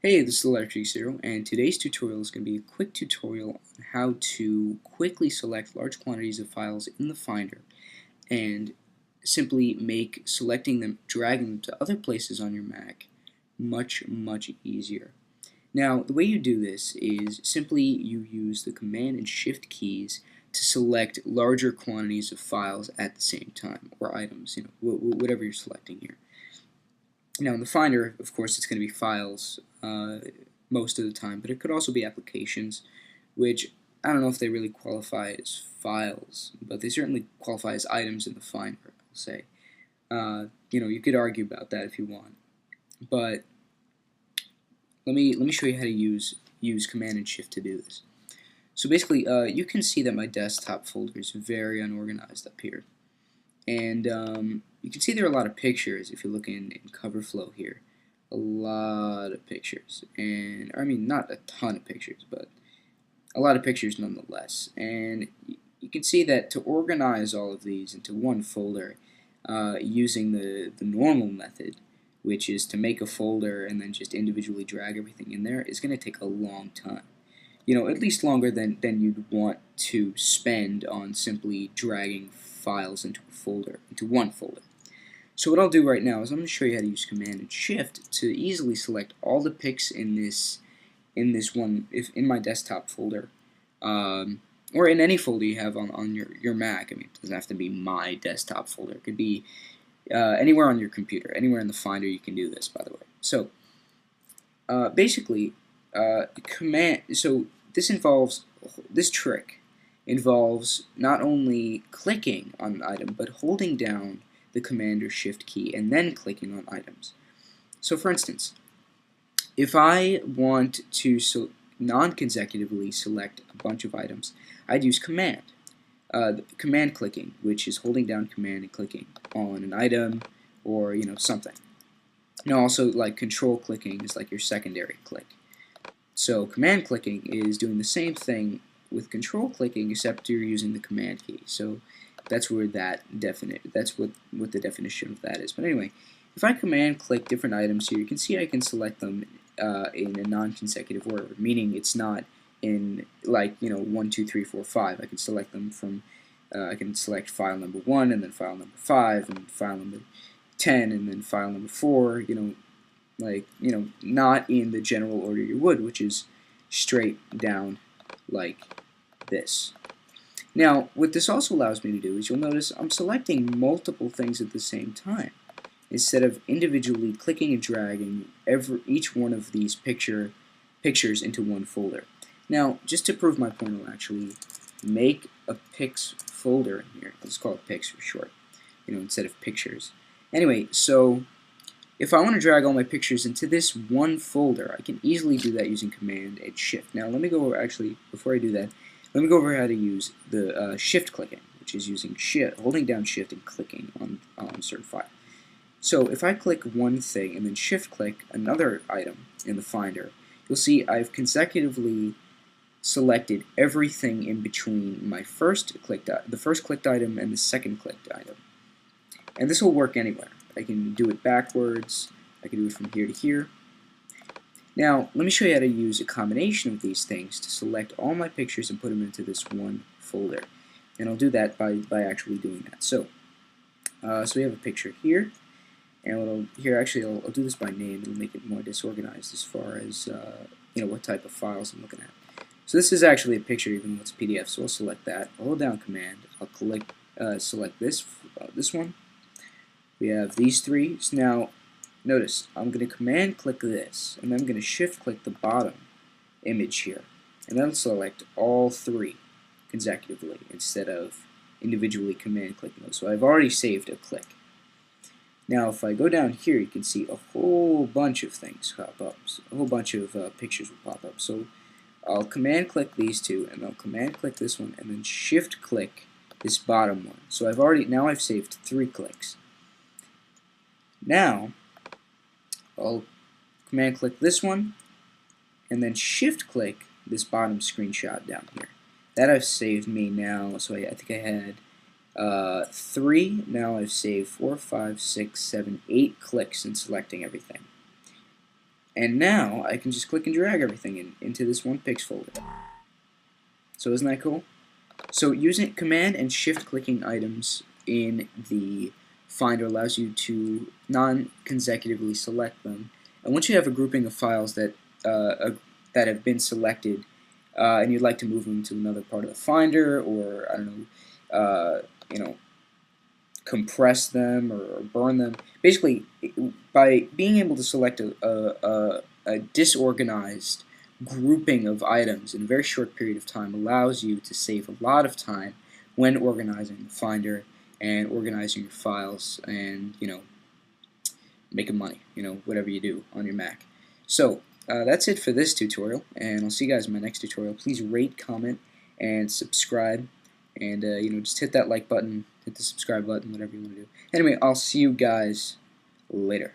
Hey, this is Electric Zero, and today's tutorial is going to be a quick tutorial on how to quickly select large quantities of files in the Finder and simply make selecting them, dragging them to other places on your Mac much easier. Now, the way you do this is simply you use the Command and Shift keys to select larger quantities of files at the same time, or items, whatever you're selecting here. Now in the Finder, of course, it's going to be files most of the time, but it could also be applications, which I don't know if they really qualify as files, but they certainly qualify as items in the Finder, I'll say. You could argue about that if you want, but let me show you how to use Command and Shift to do this. So basically, you can see that my desktop folder is very unorganized up here. And you can see there are a lot of pictures if you look in CoverFlow here. A lot of pictures. And I mean, not a ton of pictures, but a lot of pictures nonetheless. And you can see that to organize all of these into one folder using the normal method, which is to make a folder and then just individually drag everything in there, is going to take a long time. At least longer than you'd want to spend on simply dragging files into one folder. So what I'll do right now is I'm going to show you how to use Command and Shift to easily select all the pics in my desktop folder, or in any folder you have on your Mac. I mean, it doesn't have to be my desktop folder. It could be anywhere on your computer, anywhere in the Finder. You can do this, by the way. So basically, this trick involves not only clicking on an item, but holding down the Command or Shift key and then clicking on items. So for instance, if I want to non-consecutively select a bunch of items, I'd use Command. Command clicking, which is holding down Command and clicking on an item or something. Now also, like, Control clicking is like your secondary click. So Command clicking is doing the same thing with Control clicking, except you're using the Command key. So that's where that's what the definition of that is. But anyway, if I Command click different items here, you can see I can select them in a non-consecutive order, meaning it's not in 1, 2, 3, 4, 5. I can select them from I can select file number 1 and then file number 5 and file number 10 and then file number 4. Not in the general order you would, which is straight down like this. Now, what this also allows me to do is you'll notice I'm selecting multiple things at the same time instead of individually clicking and dragging each one of these pictures into one folder. Now, just to prove my point, I'll actually make a pics folder in here. Let's call it pics for short, instead of pictures. Anyway, so if I want to drag all my pictures into this one folder, I can easily do that using Command and Shift. Now let me go over, actually, before I do that, let me go over how to use the Shift clicking, which is using holding down Shift and clicking on a certain file. So if I click one thing and then Shift click another item in the Finder, you'll see I've consecutively selected everything in between the first clicked item and the second clicked item. And this will work anywhere. I can do it backwards, I can do it from here to here. Now, let me show you how to use a combination of these things to select all my pictures and put them into this one folder. And I'll do that by actually doing that. So we have a picture here, and I'll do this by name. It'll make it more disorganized as far as what type of files I'm looking at. So this is actually a picture, even though it's PDF. So I'll select that. I'll hold down Command. I'll select this one. We have these three. So now, notice, I'm going to Command click this, and then I'm going to Shift click the bottom image here, and then select all three consecutively instead of individually Command clicking those. So I've already saved a click. Now, if I go down here, you can see a whole bunch of things pop up. So a whole bunch of pictures will pop up. So I'll Command click these two, and I'll Command click this one, and then Shift click this bottom one. So I've saved 3 clicks. Now, I'll Command click this one, and then Shift click this bottom screenshot down here. That I've saved me now, so I think I had 3. Now I've saved 4, 5, 6, 7, 8 clicks in selecting everything. And now I can just click and drag everything into this one Pix folder. So isn't that cool? So using Command and Shift clicking items in the Finder allows you to non-consecutively select them. And once you have a grouping of files that have been selected, and you'd like to move them to another part of the Finder, or I don't know, compress them or burn them. Basically, by being able to select a disorganized grouping of items in a very short period of time allows you to save a lot of time when organizing the Finder and organizing your files and, making money, whatever you do on your Mac. So that's it for this tutorial, and I'll see you guys in my next tutorial. Please rate, comment, and subscribe, and just hit that like button, hit the subscribe button, whatever you want to do. Anyway, I'll see you guys later.